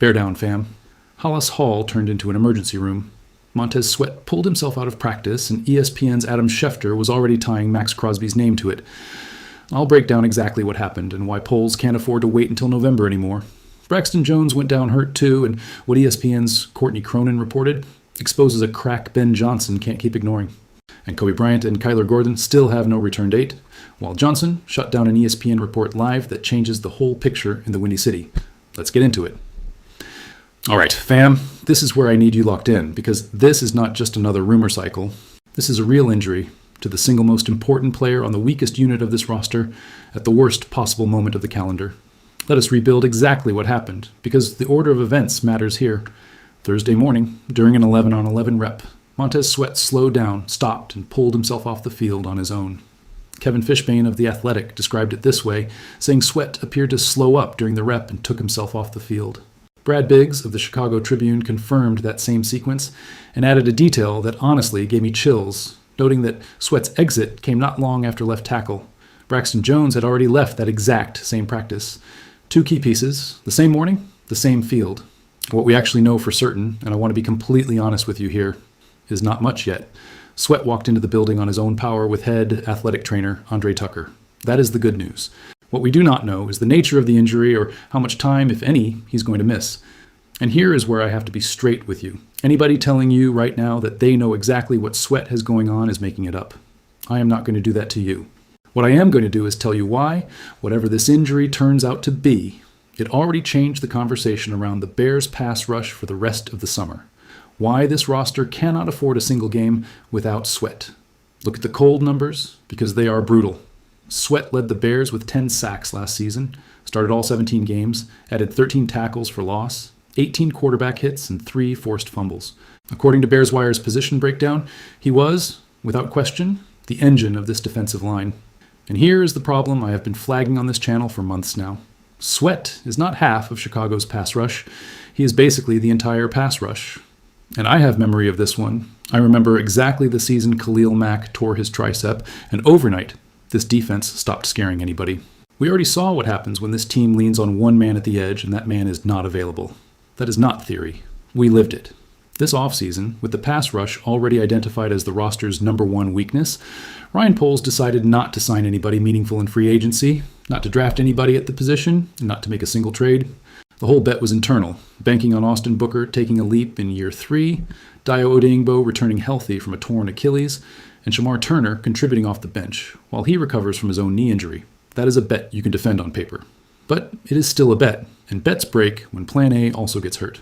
Bear down, fam. Hollis Hall turned into an emergency room. Montez Sweat pulled himself out of practice, and ESPN's Adam Schefter was already tying Max Crosby's name to it. I'll break down exactly what happened and why POLES can't afford to wait until November anymore. Braxton Jones went down hurt too, and what ESPN's Courtney Cronin reported exposes a crack Ben Johnson can't keep ignoring. And Kobe Bryant and Kyler Gordon still have no return date, while Johnson shut down an ESPN report live that changes the whole picture in the Windy City. Let's get into it. All right, fam, this is where I need you locked in, because this is not just another rumor cycle. This is a real injury to the single most important player on the weakest unit of this roster at the worst possible moment of the calendar. Let us rebuild exactly what happened, because the order of events matters here. Thursday morning, during an 11-on-11 rep, Montez Sweat slowed down, stopped, and pulled himself off the field on his own. Kevin Fishbane of The Athletic described it this way, saying Sweat appeared to slow up during the rep and took himself off the field. Brad Biggs of the Chicago Tribune confirmed that same sequence and added a detail that honestly gave me chills, noting that Sweat's exit came not long after left tackle. Braxton Jones had already left that exact same practice. Two key pieces, the same morning, the same field. What we actually know for certain, and I want to be completely honest with you here, is not much yet. Sweat walked into the building on his own power with head athletic trainer Andre Tucker. That is the good news. What we do not know is the nature of the injury or how much time, if any, he's going to miss. And here is where I have to be straight with you. Anybody telling you right now that they know exactly what Sweat has going on is making it up. I am not going to do that to you. What I am going to do is tell you why, whatever this injury turns out to be, it already changed the conversation around the Bears' pass rush for the rest of the summer. Why this roster cannot afford a single game without Sweat. Look at the cold numbers, because they are brutal. Sweat led the Bears with 10 sacks last season, started all 17 games, added 13 tackles for loss, 18 quarterback hits, and 3 forced fumbles. According to Bears Wire's position breakdown, he was, without question, the engine of this defensive line. And here is the problem I have been flagging on this channel for months now. Sweat is not half of Chicago's pass rush. He is basically the entire pass rush. And I have memory of this one. I remember exactly the season Khalil Mack tore his tricep, and overnight, this defense stopped scaring anybody. We already saw what happens when this team leans on one man at the edge and that man is not available. That is not theory. We lived it. This offseason, with the pass rush already identified as the roster's #1 weakness, Ryan Poles decided not to sign anybody meaningful in free agency, not to draft anybody at the position, and not to make a single trade. The whole bet was internal, banking on Austin Booker taking a leap in year 3, Dayo Odeyingbo returning healthy from a torn Achilles, and Shamar Turner contributing off the bench while he recovers from his own knee injury. That is a bet you can defend on paper. But it is still a bet, and bets break when Plan A also gets hurt.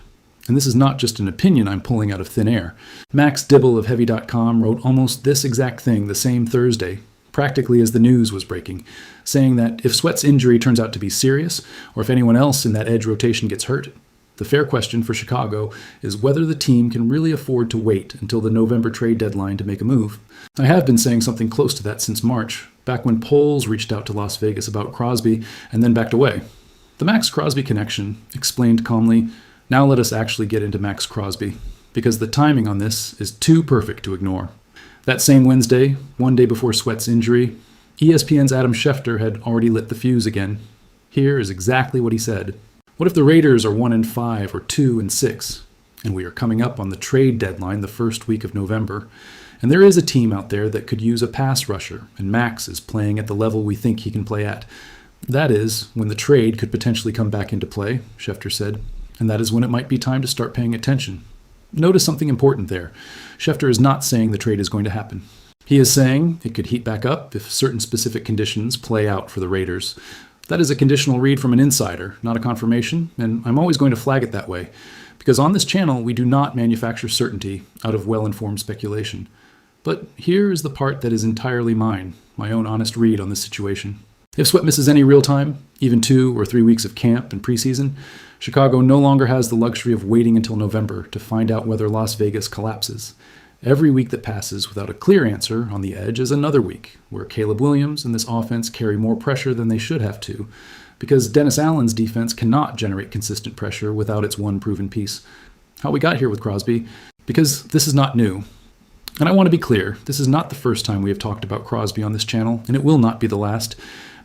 And this is not just an opinion I'm pulling out of thin air. Max Dibble of Heavy.com wrote almost this exact thing the same Thursday, practically as the news was breaking, saying that if Sweat's injury turns out to be serious, or if anyone else in that edge rotation gets hurt, the fair question for Chicago is whether the team can really afford to wait until the November trade deadline to make a move. I have been saying something close to that since March, back when Poles reached out to Las Vegas about Crosby and then backed away. The Max Crosby connection explained calmly, now let us actually get into Max Crosby, because the timing on this is too perfect to ignore. That same Wednesday, one day before Sweat's injury, ESPN's Adam Schefter had already lit the fuse again. Here is exactly what he said. What if the Raiders are 1-5 or 2-6, and we are coming up on the trade deadline the first week of November, and there is a team out there that could use a pass rusher, and Max is playing at the level we think he can play at. That is when the trade could potentially come back into play, Schefter said, and that is when it might be time to start paying attention. Notice something important there. Schefter is not saying the trade is going to happen. He is saying it could heat back up if certain specific conditions play out for the Raiders. That is a conditional read from an insider, not a confirmation, and I'm always going to flag it that way, because on this channel we do not manufacture certainty out of well-informed speculation. But here is the part that is entirely mine, my own honest read on this situation. If Sweat misses any real time, even 2 or 3 weeks of camp and preseason, Chicago no longer has the luxury of waiting until November to find out whether Las Vegas collapses. Every week that passes without a clear answer on the edge is another week where Caleb Williams and this offense carry more pressure than they should have to, because Dennis Allen's defense cannot generate consistent pressure without its one proven piece. How we got here with Crosby, because this is not new. And I want to be clear, this is not the first time we have talked about Crosby on this channel, and it will not be the last.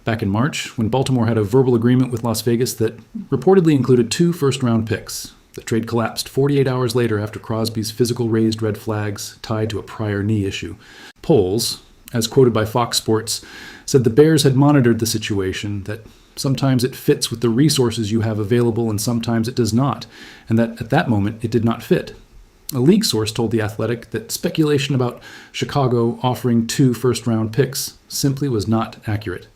Back in March, when Baltimore had a verbal agreement with Las Vegas that reportedly included 2 first-round picks, the trade collapsed 48 hours later after Crosby's physical raised red flags tied to a prior knee issue. POLES, as quoted by Fox Sports, said the Bears had monitored the situation, that sometimes it fits with the resources you have available and sometimes it does not, and that at that moment it did not fit. A league source told The Athletic that speculation about Chicago offering 2 first-round picks simply was not accurate.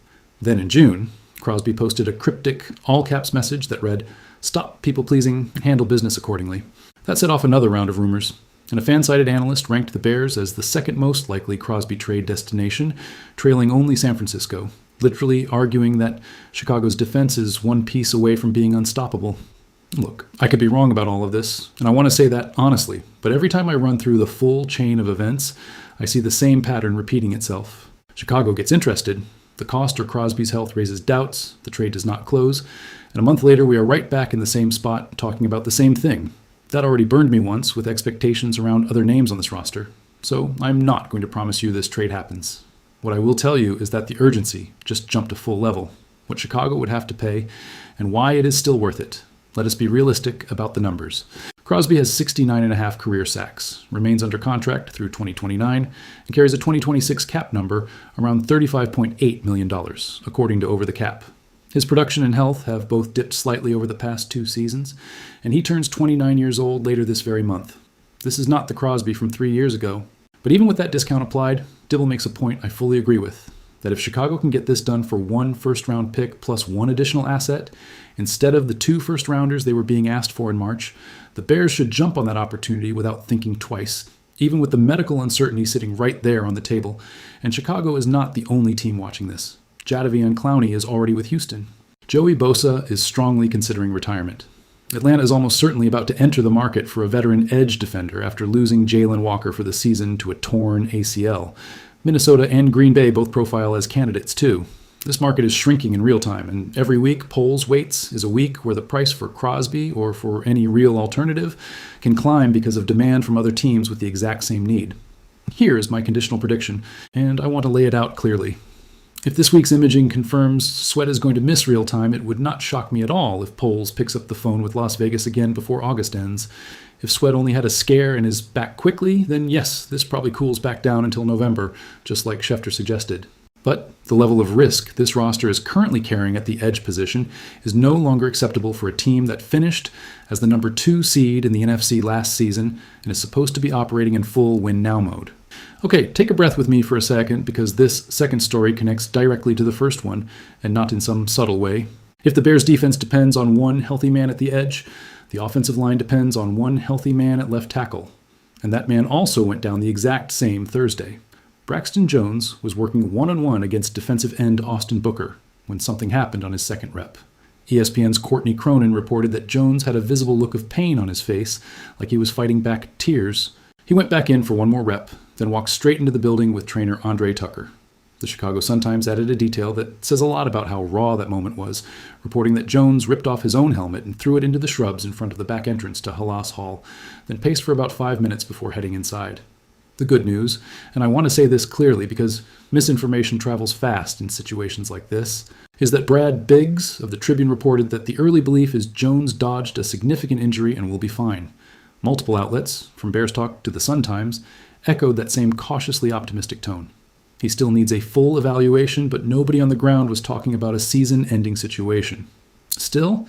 Then in June, Crosby posted a cryptic, all-caps message that read, "Stop people-pleasing and handle business accordingly." That set off another round of rumors, and a fan-sided analyst ranked the Bears as the second most likely Crosby trade destination, trailing only San Francisco, literally arguing that Chicago's defense is one piece away from being unstoppable. Look, I could be wrong about all of this, and I want to say that honestly, but every time I run through the full chain of events, I see the same pattern repeating itself. Chicago gets interested, the cost or Crosby's health raises doubts, the trade does not close, and a month later we are right back in the same spot talking about the same thing. That already burned me once with expectations around other names on this roster, so I'm not going to promise you this trade happens. What I will tell you is that the urgency just jumped a full level, what Chicago would have to pay, and why it is still worth it. Let us be realistic about the numbers. Crosby has 69.5 career sacks, remains under contract through 2029, and carries a 2026 cap number around $35.8 million, according to Over the Cap. His production and health have both dipped slightly over the past 2 seasons, and he turns 29 years old later this very month. This is not the Crosby from 3 years ago. But even with that discount applied, Dibble makes a point I fully agree with, that if Chicago can get this done for 1 first-round pick plus 1 additional asset, instead of the 2 first-rounders they were being asked for in March, the Bears should jump on that opportunity without thinking twice, even with the medical uncertainty sitting right there on the table. And Chicago is not the only team watching this. Jadavion Clowney is already with Houston. Joey Bosa is strongly considering retirement. Atlanta is almost certainly about to enter the market for a veteran edge defender after losing Jalen Walker for the season to a torn ACL. Minnesota and Green Bay both profile as candidates too. This market is shrinking in real time, and every week Polls waits is a week where the price for Crosby, or for any real alternative, can climb because of demand from other teams with the exact same need. Here is my conditional prediction, and I want to lay it out clearly. If this week's imaging confirms Sweat is going to miss real time, it would not shock me at all if Polls picks up the phone with Las Vegas again before August ends. If Sweat only had a scare and is back quickly, then yes, this probably cools back down until November, just like Schefter suggested. But the level of risk this roster is currently carrying at the edge position is no longer acceptable for a team that finished as the number 2 seed in the NFC last season and is supposed to be operating in full win-now mode. Okay, take a breath with me for a second, because this second story connects directly to the first one, and not in some subtle way. If the Bears' defense depends on 1 healthy man at the edge, the offensive line depends on 1 healthy man at left tackle. And that man also went down the exact same Thursday. Braxton Jones was working one-on-one against defensive end Austin Booker when something happened on his second rep. ESPN's Courtney Cronin reported that Jones had a visible look of pain on his face, like he was fighting back tears. He went back in for 1 more rep, then walked straight into the building with trainer Andre Tucker. The Chicago Sun-Times added a detail that says a lot about how raw that moment was, reporting that Jones ripped off his own helmet and threw it into the shrubs in front of the back entrance to Halas Hall, then paced for about 5 minutes before heading inside. The good news, and I want to say this clearly because misinformation travels fast in situations like this, is that Brad Biggs of the Tribune reported that the early belief is Jones dodged a significant injury and will be fine. Multiple outlets, from Bears Talk to the Sun-Times, echoed that same cautiously optimistic tone. He still needs a full evaluation, but nobody on the ground was talking about a season-ending situation. Still,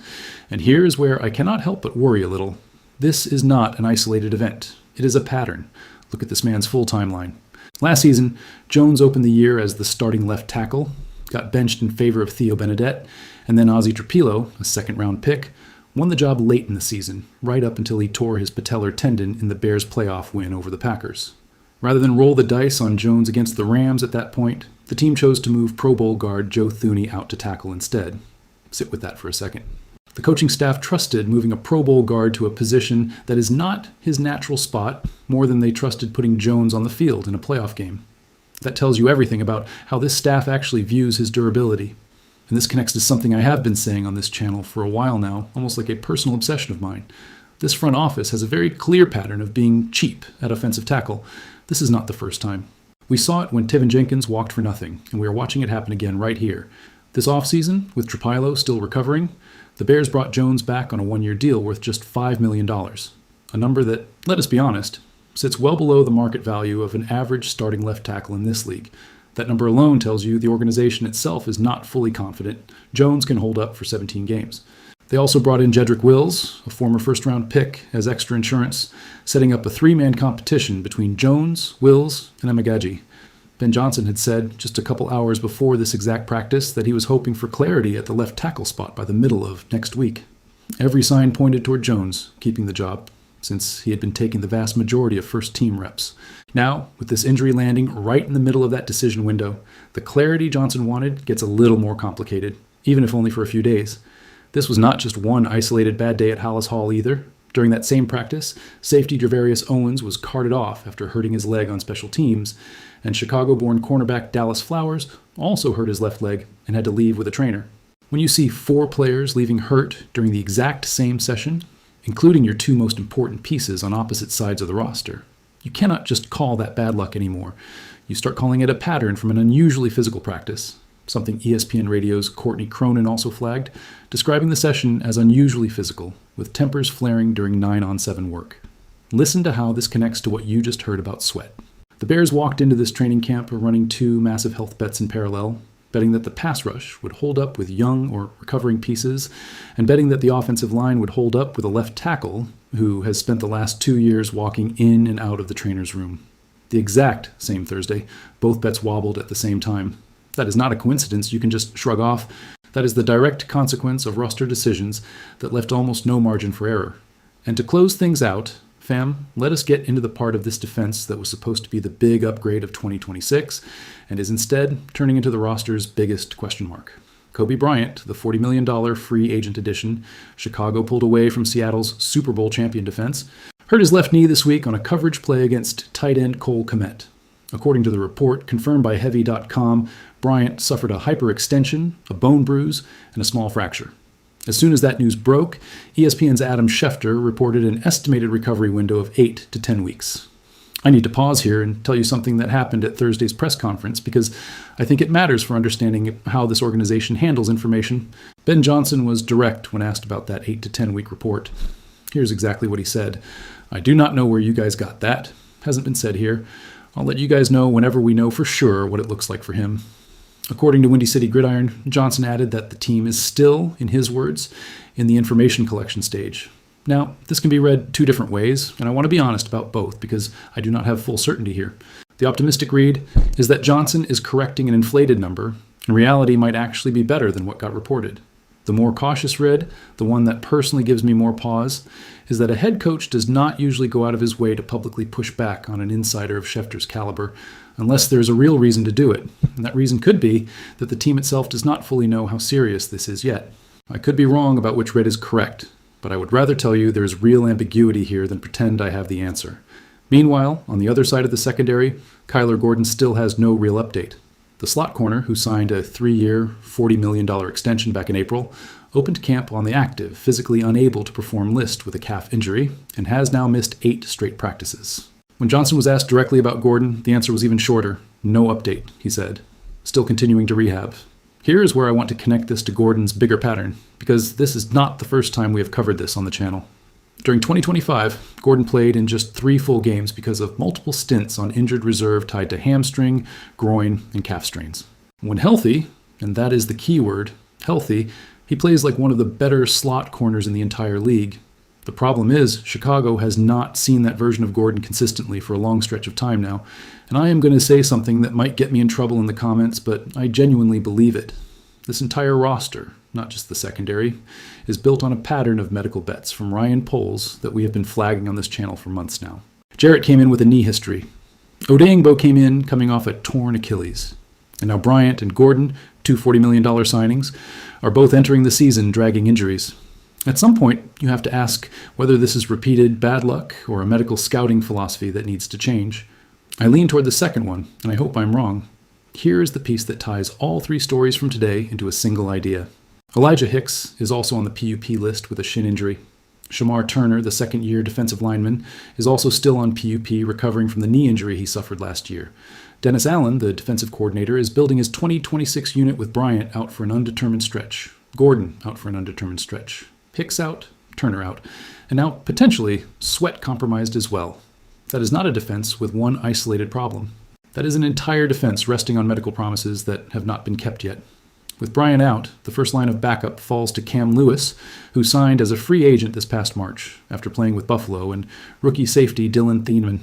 and here is where I cannot help but worry a little, this is not an isolated event. It is a pattern. Look at this man's full timeline. Last season, Jones opened the year as the starting left tackle, got benched in favor of Theo Benedette, and then Ozzie Trapilo, a second-round pick, won the job late in the season, right up until he tore his patellar tendon in the Bears' playoff win over the Packers. Rather than roll the dice on Jones against the Rams at that point, the team chose to move Pro Bowl guard Joe Thuney out to tackle instead. Sit with that for a second. The coaching staff trusted moving a Pro Bowl guard to a position that is not his natural spot more than they trusted putting Jones on the field in a playoff game. That tells you everything about how this staff actually views his durability. And this connects to something I have been saying on this channel for a while now, almost like a personal obsession of mine. This front office has a very clear pattern of being cheap at offensive tackle. This is not the first time. We saw it when Tevin Jenkins walked for nothing, and we are watching it happen again right here. This offseason, with Trapilo still recovering, the Bears brought Jones back on a one-year deal worth just $5 million, a number that, let us be honest, sits well below the market value of an average starting left tackle in this league. That number alone tells you the organization itself is not fully confident Jones can hold up for 17 games. They also brought in Jedrick Wills, a former first-round pick, as extra insurance, setting up a three-man competition between Jones, Wills, and Emagaji. Ben Johnson had said just a couple hours before this exact practice that he was hoping for clarity at the left tackle spot by the middle of next week. Every sign pointed toward Jones keeping the job, since he had been taking the vast majority of first-team reps. Now, with this injury landing right in the middle of that decision window, the clarity Johnson wanted gets a little more complicated, even if only for a few days. This was not just one isolated bad day at Hallis Hall either. During that same practice, safety Gervarius Owens was carted off after hurting his leg on special teams, and Chicago-born cornerback Dallas Flowers also hurt his left leg and had to leave with a trainer. When you see 4 players leaving hurt during the exact same session, including your 2 most important pieces on opposite sides of the roster, you cannot just call that bad luck anymore. You start calling it a pattern from an unusually physical practice, something ESPN Radio's Courtney Cronin also flagged, describing the session as unusually physical, with tempers flaring during 9-on-7 work. Listen to how this connects to what you just heard about sweat. The Bears walked into this training camp running 2 massive health bets in parallel, betting that the pass rush would hold up with young or recovering pieces, and betting that the offensive line would hold up with a left tackle who has spent the last 2 years walking in and out of the trainer's room. The exact same Thursday, both bets wobbled at the same time. That is not a coincidence you can just shrug off. That is the direct consequence of roster decisions that left almost no margin for error. And to close things out, fam, let us get into the part of this defense that was supposed to be the big upgrade of 2026 and is instead turning into the roster's biggest question mark. Kobe Bryant, the $40 million free agent addition Chicago pulled away from Seattle's Super Bowl champion defense, hurt his left knee this week on a coverage play against tight end Cole Kmet. According to the report confirmed by Heavy.com, Bryant suffered a hyperextension, a bone bruise, and a small fracture. As soon as that news broke, ESPN's Adam Schefter reported an estimated recovery window of 8 to 10 weeks. I need to pause here and tell you something that happened at Thursday's press conference because I think it matters for understanding how this organization handles information. Ben Johnson was direct when asked about that 8 to 10 week report. Here's exactly what he said. "I do not know where you guys got that. Hasn't been said here. I'll let you guys know whenever we know for sure what it looks like for him." According to Windy City Gridiron, Johnson added that the team is still, in his words, in the information collection stage. Now, this can be read 2 different ways, and I want to be honest about both because I do not have full certainty here. The optimistic read is that Johnson is correcting an inflated number, and reality might actually be better than what got reported. The more cautious read, the one that personally gives me more pause, is that a head coach does not usually go out of his way to publicly push back on an insider of Schefter's caliber, unless there's a real reason to do it, and that reason could be that the team itself does not fully know how serious this is yet. I could be wrong about which read is correct, but I would rather tell you there's real ambiguity here than pretend I have the answer. Meanwhile, on the other side of the secondary, Kyler Gordon still has no real update. The slot corner, who signed a 3-year, $40 million extension back in April, opened camp on the active, physically unable to perform list with a calf injury, and has now missed 8 straight practices. When Johnson was asked directly about Gordon, the answer was even shorter. No update, he said. Still continuing to rehab. Here is where I want to connect this to Gordon's bigger pattern, because this is not the first time we have covered this on the channel. During 2025, Gordon played in just 3 full games because of multiple stints on injured reserve tied to hamstring, groin, and calf strains. When healthy, and that is the key word, healthy, he plays like one of the better slot corners in the entire league. The problem is, Chicago has not seen that version of Gordon consistently for a long stretch of time now, and I am going to say something that might get me in trouble in the comments, but I genuinely believe it. This entire roster, not just the secondary, is built on a pattern of medical bets from Ryan Poles that we have been flagging on this channel for months now. Jarrett came in with a knee history. Odeyingbo came in coming off a torn Achilles. And now Bryant and Gordon, 2 $40 million signings, are both entering the season dragging injuries. At some point, you have to ask whether this is repeated bad luck or a medical scouting philosophy that needs to change. I lean toward the second one, and I hope I'm wrong. Here is the piece that ties all 3 stories from today into a single idea. Elijah Hicks is also on the PUP list with a shin injury. Shamar Turner, the second-year defensive lineman, is also still on PUP, recovering from the knee injury he suffered last year. Dennis Allen, the defensive coordinator, is building his 2026 unit with Bryant out for an undetermined stretch. Gordon out for an undetermined stretch. Hicks out, Turner out. And now, potentially, Sweat compromised as well. That is not a defense with one isolated problem. That is an entire defense resting on medical promises that have not been kept yet. With Bryant out, the first line of backup falls to Cam Lewis, who signed as a free agent this past March after playing with Buffalo, and rookie safety Dylan Thieneman.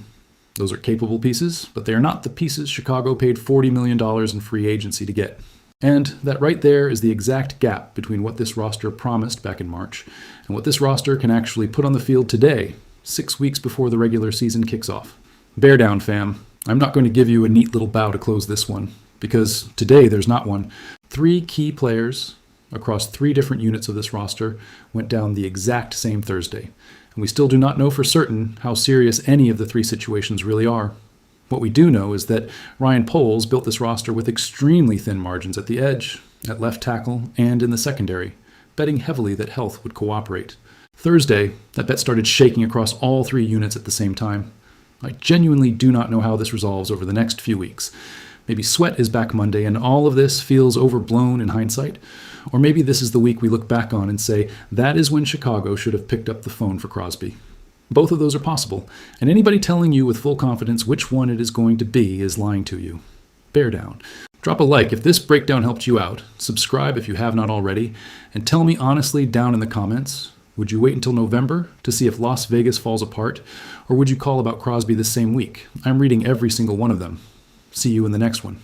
Those are capable pieces, but they are not the pieces Chicago paid $40 million in free agency to get. And that right there is the exact gap between what this roster promised back in March and what this roster can actually put on the field today, 6 weeks before the regular season kicks off. Bear down, fam. I'm not going to give you a neat little bow to close this one, because today there's not one. 3 key players across 3 different units of this roster went down the exact same Thursday, and we still do not know for certain how serious any of the 3 situations really are. What we do know is that Ryan Poles built this roster with extremely thin margins at the edge, at left tackle, and in the secondary, betting heavily that health would cooperate. Thursday, that bet started shaking across all 3 units at the same time. I genuinely do not know how this resolves over the next few weeks. Maybe Sweat is back Monday and all of this feels overblown in hindsight. Or maybe this is the week we look back on and say, that is when Chicago should have picked up the phone for Crosby. Both of those are possible, and anybody telling you with full confidence which one it is going to be is lying to you. Bear down. Drop a like if this breakdown helped you out, subscribe if you have not already, and tell me honestly down in the comments, would you wait until November to see if Las Vegas falls apart, or would you call about Crosby this same week? I'm reading every single one of them. See you in the next one.